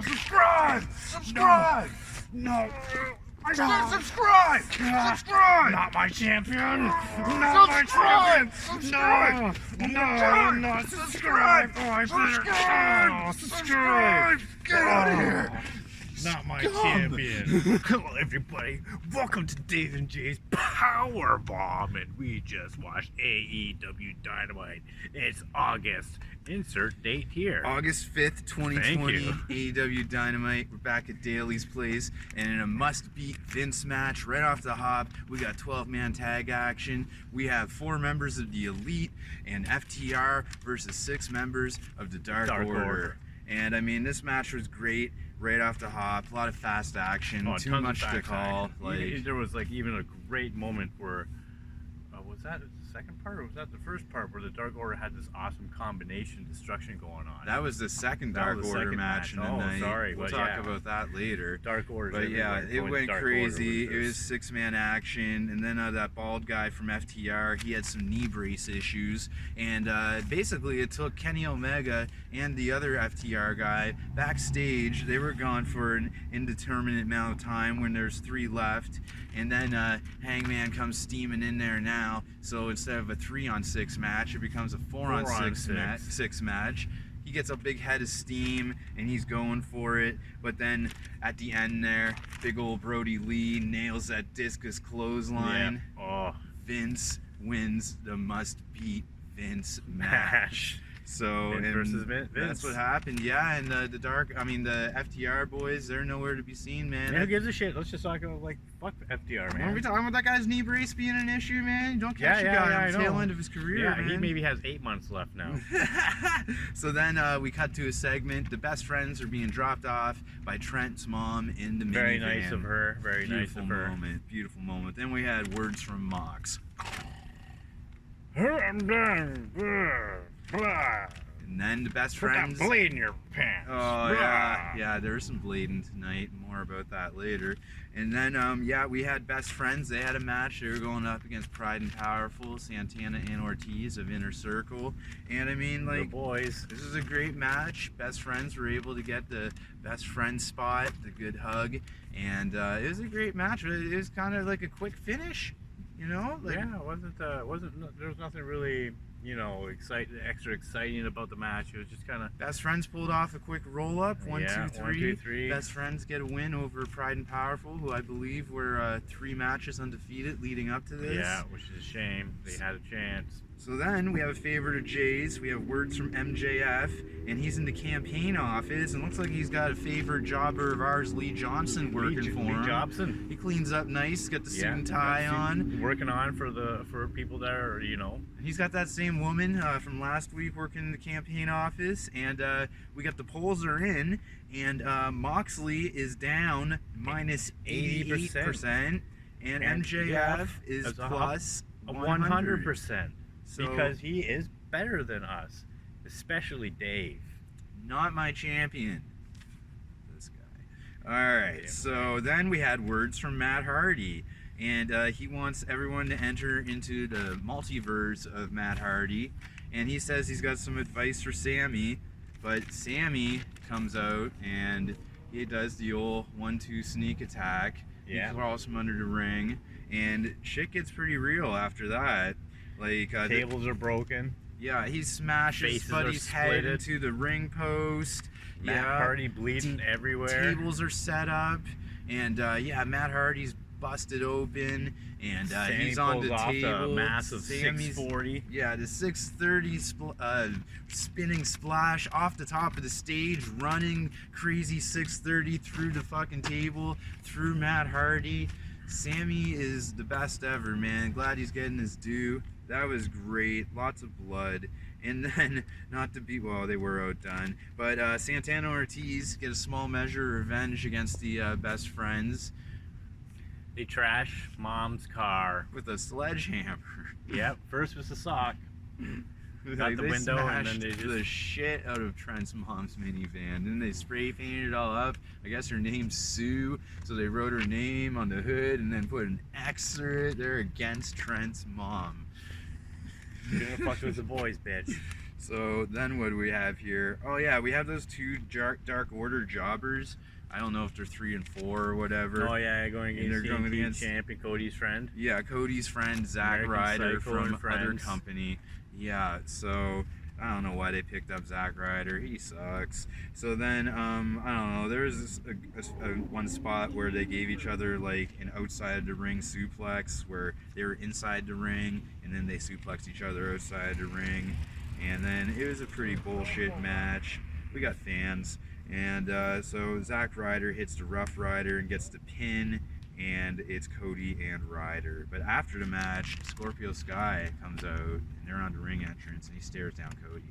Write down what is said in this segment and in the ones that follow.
Subscribe! Subscribe! No! I said subscribe! Subscribe! Not my champion! Not my champion! Subscribe! No! Subscribe! Oh, I better... Subscribe! Get out of here! Not my champion. Hello, everybody. Welcome to Dave and Jay's Power Bomb, and we just watched AEW Dynamite. It's August. Insert date here. August 5th, 2020. AEW Dynamite. We're back at Daly's place, and in a must-beat Vince match, right off the hop, we got 12-man tag action. We have 4 members of the Elite and FTR versus 6 members of the Dark Order. And I mean, this match was great. Right off the hop, a lot of fast action, too much to call. There was like even a great moment where, was that the second part or was that the first part where the Dark Order had this awesome combination destruction going on? That was the second Dark Order match in the night. Sorry, we'll talk about that later. Dark Order. But yeah, it went crazy. It was 6-man action, and then that bald guy from FTR, he had some knee brace issues, and basically it took Kenny Omega and the other FTR guy backstage. They were gone for an indeterminate amount of time when there's 3 left, and then Hangman comes steaming in there now. So instead of a 3-on-6 match, it becomes a 4-on-6 match. He gets a big head of steam and he's going for it, but then at the end there, big old Brody Lee nails that discus clothesline. Yeah. Oh. Vince wins the must-beat Vince match. So versus Vince. That's what happened. Yeah, and the FTR boys, they're nowhere to be seen, man. Who gives a shit? Let's just talk about fuck FTR, man. Are we talking about that guy's knee brace being an issue, man? You don't catch a guy on the tail end of his career, man. He maybe has 8 months left now. So then we cut to a segment. The best friends are being dropped off by Trent's mom in the minivan. Very nice of her. Very nice of her. Beautiful moment. Then we had words from Mox. And then the best friends. Put that blade in your pants. Oh yeah, there's some blading tonight. More about that later. And then we had best friends. They had a match. They were going up against Pride and Powerful, Santana and Ortiz of Inner Circle. And I mean, like, the boys. This is a great match. Best friends were able to get the best friend spot, the good hug, and it was a great match. It was kind of like a quick finish, you know? Like, yeah, there was nothing really, extra exciting about the match. It was just kind of... Best friends pulled off a quick roll-up. 1, 2, 3. 1, 2, 3. Best friends get a win over Pride and Powerful, who I believe were 3 matches undefeated leading up to this. Yeah, which is a shame. They had a chance. So then we have a favorite of Jay's. We have words from MJF, and he's in the campaign office, and looks like he's got a favorite jobber of ours, Lee Johnson, working for him. Lee Johnson. He cleans up nice, got the suit and tie on. Working on for people that are, He's got that same woman from last week working in the campaign office, and we got the polls are in, and Moxley is down minus 80%, and MJF is plus 100%. Because he is better than us, especially Dave. Not my champion. This guy. Alright, so then we had words from Matt Hardy. And he wants everyone to enter into the multiverse of Matt Hardy. And he says he's got some advice for Sammy. But Sammy comes out and he does the old 1-2 sneak attack. Yeah. He crawls from under the ring. And shit gets pretty real after that. Like tables are broken. Yeah, he smashes Buddy's head into the ring post. Matt Hardy bleeding everywhere. Tables are set up, and Matt Hardy's busted open, and he's on the table. The massive 640. Yeah, the 630 spinning splash off the top of the stage, running crazy 630 through the fucking table, through Matt Hardy. Sammy is the best ever, man. Glad he's getting his due. That was great. Lots of blood. And then, not to be, well, they were outdone, but Santana and Ortiz get a small measure of revenge against the best friends. They trash Mom's car. With a sledgehammer. Yep, first was the sock. Got the window, and then they just... the shit out of Trent's mom's minivan. And then they spray painted it all up. I guess her name's Sue, so they wrote her name on the hood and then put an X through it. They're against Trent's mom. You're gonna fuck with the boys, bitch. So then what do we have here? Oh yeah, we have those two Dark Order jobbers. I don't know if they're 3 and 4 or whatever. Oh yeah, going against TNT champion Cody's friend. Yeah, Cody's friend Zack Ryder from other company. Yeah, so I don't know why they picked up Zack Ryder. He sucks. So then I don't know. There was one spot where they gave each other like an outside the ring suplex, where they were inside the ring and then they suplexed each other outside the ring, and then it was a pretty bullshit match. We got fans. And so Zack Ryder hits the Rough Rider and gets the pin, and it's Cody and Ryder. But after the match, Scorpio Sky comes out, and they're on the ring entrance, and he stares down Cody.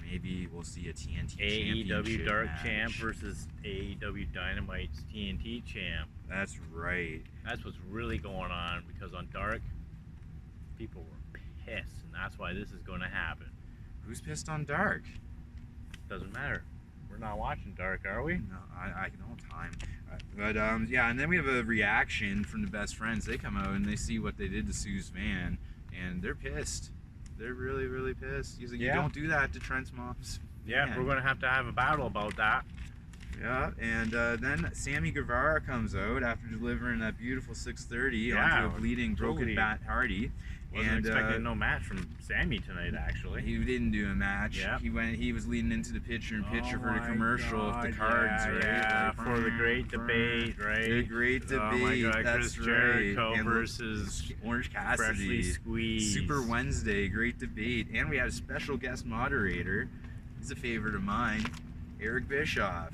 Maybe we'll see a TNT AEW Dark match. Champ versus AEW Dynamite's TNT Champ. That's right. That's what's really going on, because on Dark, people were pissed, and that's why this is going to happen. Who's pissed on Dark? Doesn't matter. We're not watching Dark, are we? No, I don't have time. But yeah, and then we have a reaction from the Best Friends. They come out and they see what they did to Sue's van, and they're pissed. They're really, really pissed. He's like, you don't do that to Trent's mom's van. We're going to have a battle about that. Yeah, and then Sammy Guevara comes out after delivering that beautiful 630 onto a bleeding, broken Matt Hardy. Wasn't expecting no match from Sammy tonight, actually. He didn't do a match. Yeah. He was leading into the picture-in-picture for the commercial of the cards, right? Yeah, like, for the great debate, right? The great debate. Oh my God, that's Chris Jericho right. versus Orange Cassidy. Freshly Squeezed. Super Wednesday, great debate. And we have a special guest moderator. He's a favorite of mine, Eric Bischoff.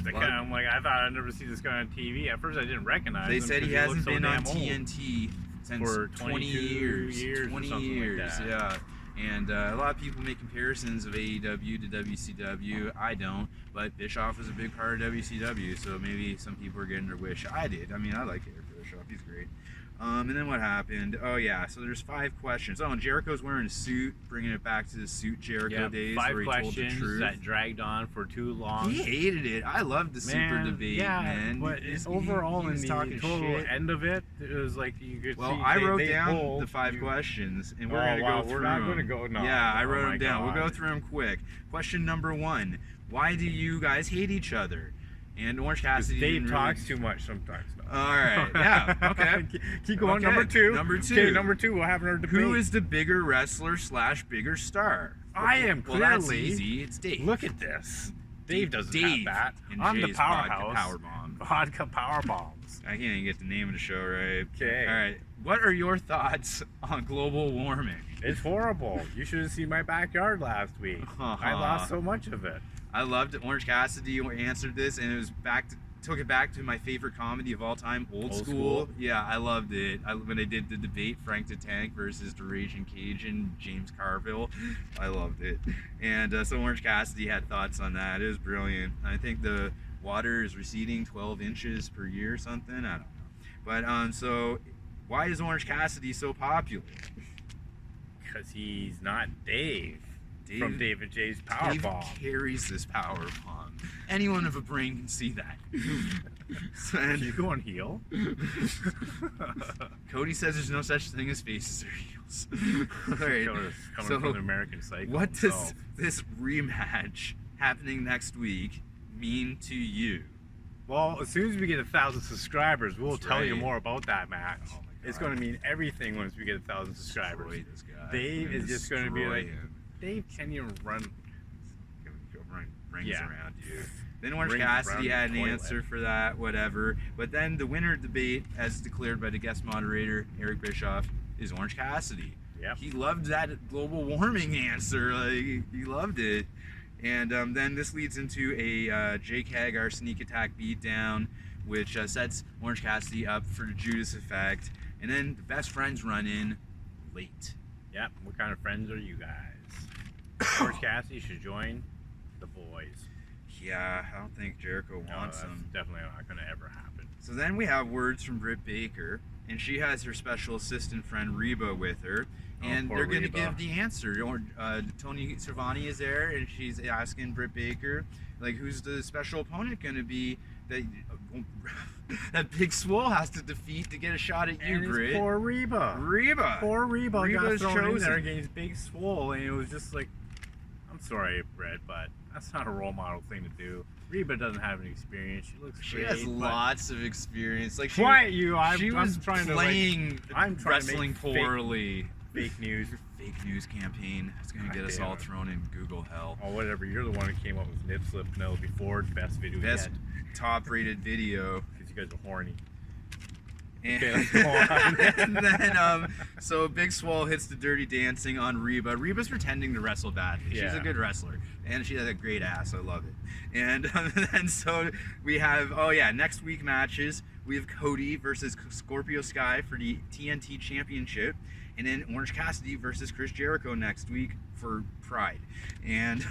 I'm like, I thought I'd never see this guy on TV. At first, I didn't recognize him. They said he hasn't been on TNT since for 20 years. 20 years, like that. Yeah. And a lot of people make comparisons of AEW to WCW. I don't, but Bischoff was a big part of WCW, so maybe some people are getting their wish. I did. I mean, I like Eric Bischoff. He's great. And then what happened? Oh yeah, so there's 5 questions. Oh, and Jericho's wearing a suit, bringing it back to the suit Jericho days, 5 where he told the truth. that dragged on for too long. He hated it. I loved the super debate, man. But overall, in the total end of it, it was like you could see. Well, I wrote down the 5 questions, and we're gonna go through them. We're not gonna go. No. Yeah, I wrote them down. We'll go through them quick. Question number 1: why do you guys hate each other? And Orange Cassidy. Dave talks too much sometimes. All right. Yeah. Okay. Keep going. Okay. Number 2. Okay, number 2. We'll have our debate. Who is the bigger wrestler / bigger star? I am clearly. Well, that's easy. It's Dave. Look at this. Dave doesn't have that. I'm the powerhouse. Vodka power bombs. I can't even get the name of the show right. Okay. All right. What are your thoughts on global warming? It's horrible. You should have seen my backyard last week. I lost so much of it. I loved it. Orange Cassidy answered this, and it was took it back to my favorite comedy of all time, Old School. Yeah, I loved it. When they did the debate, Frank the Tank versus the Raging Cajun, James Carville, I loved it. And so Orange Cassidy had thoughts on that. It was brilliant. I think the water is receding 12 inches per year or something. I don't know. But so why is Orange Cassidy so popular? Because he's not Dave. From Dave and Jay's power bomb. Dave carries this power bomb. Anyone of a brain can see that. And you going heel? Cody says there's no such thing as faces or heels. All right. Coming from the American Psycho. What does this rematch happening next week mean to you? Well, as soon as we get 1,000 subscribers, we'll tell you more about that match. Oh my God. It's going to mean everything once we get 1,000 subscribers. This guy. Dave is just going to be like. Dave can't even run rings around you. Then Orange Cassidy had an answer for that, whatever. But then the winner debate, as declared by the guest moderator, Eric Bischoff, is Orange Cassidy. Yep. He loved that global warming answer. Like, he loved it. And then this leads into a Jake Hager sneak attack beatdown, which sets Orange Cassidy up for the Judas effect. And then the Best Friends run in late. Yep. What kind of friends are you guys? Orange Cassidy should join the boys. Yeah, I don't think Jericho wants him. Definitely not going to ever happen. So then we have words from Britt Baker, and she has her special assistant friend Reba with her, and they're going to give the answer. Tony Cervani is there, and she's asking Britt Baker, like, who's the special opponent going to be that that Big Swole has to defeat to get a shot at you, And Brit. it's poor Reba. Reba Reba Reba's got thrown in there chosen. against Big Swole, and it was just like, I'm sorry, Brett, but that's not a role model thing to do. Reba doesn't have any experience. She looks She great. has lots of experience. Like Quiet you! she was trying playing to I'm trying wrestling to make poorly. fake news. Your fake news campaign. It's gonna God get us damn all it. thrown in Google hell. Or whatever. You're the one who came up with Nip Slip Penelope Ford best video Best yet top-rated video. because you guys are horny. And, Okay, let's go on. and then, so Big Swole hits the Dirty Dancing on Reba. Reba's pretending to wrestle badly. She's Yeah. a good wrestler, and she has a great ass. I love it. And then so we have, next week matches. We have Cody versus Scorpio Sky for the TNT Championship, and then Orange Cassidy versus Chris Jericho next week for Pride. And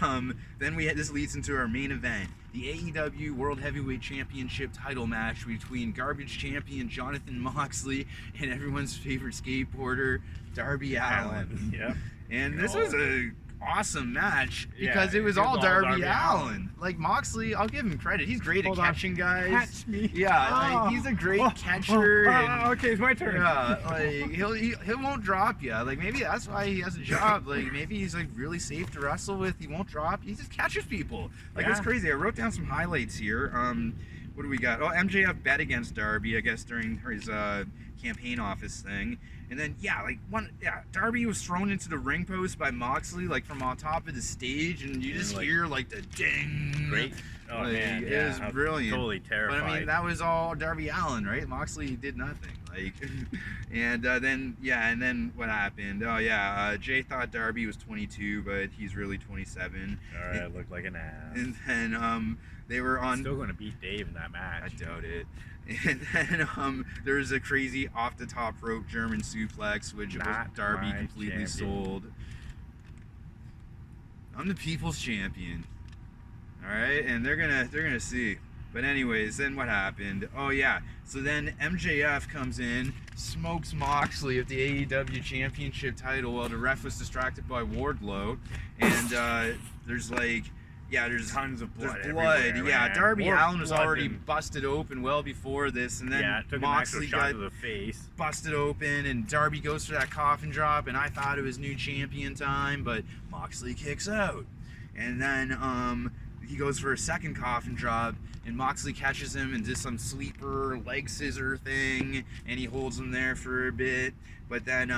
then this leads into our main event, the AEW World Heavyweight Championship title match between garbage champion Jonathan Moxley and everyone's favorite skateboarder Darby Allin. Yep. And this was a awesome match Yeah, because it was it was all all Darby Darby Allin. Allin. Like Moxley, I'll give him credit. He's great Hold at on. catching guys. Catch me. Yeah, like, he's a great catcher. Okay, it's my turn. Yeah, like he won't drop you. Like maybe that's why he has a job. Like maybe he's like really safe to wrestle with. He won't drop. He just catches people. Like it's Yeah. crazy. I wrote down some highlights here. What do we got? Oh, MJF bet against Darby, I guess during his campaign office thing. And then Darby was thrown into the ring post by Moxley like from on top of the stage, and you just like, hear like the ding. Great. Oh Like, man, it yeah, was I was brilliant. Totally terrified. But I mean, that was all Darby Allin, right? Moxley did nothing. Like, and then what happened? Oh yeah, Jay thought Darby was 22, but he's really 27. All right, I looked like an ass. And then they were on. Still gonna beat Dave in that match. I doubt it. And then there was a crazy off the top rope German suplex, which was Not Darby my completely champion. sold. I'm the people's champion. All right, and they're gonna see. But anyways, then what happened? Oh yeah, so then MJF comes in, smokes Moxley at the AEW Championship title while the ref was distracted by Wardlow, and there's Tons of blood. there's blood. everywhere, Yeah, man. Darby More Allin was blood already than- busted open well before this, and then Yeah, it took an actual Moxley shot got to the face. busted open, and Darby goes for that coffin drop, and I thought it was new champion time, but Moxley kicks out. And then he goes for a second coffin drop, and Moxley catches him and does some sleeper leg scissor thing, and he holds him there for a bit. But then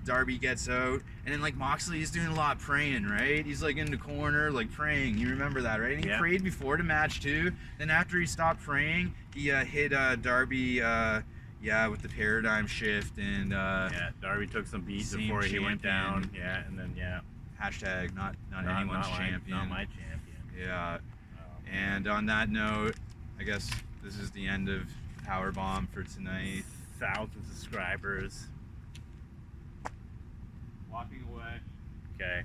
Darby gets out, and then like Moxley is doing a lot of praying, right? He's like in the corner, like praying. You remember that, right? And he Yeah. prayed before the match too. Then after he stopped praying, he hit Darby, with the paradigm shift, and Yeah, Darby took some beats same before he went champion. down. Yeah, and then hashtag not anyone's champion. Not my champion. Yeah. Oh. And on that note, I guess this is the end of Powerbomb for tonight. 1,000 subscribers. Walking away. Okay.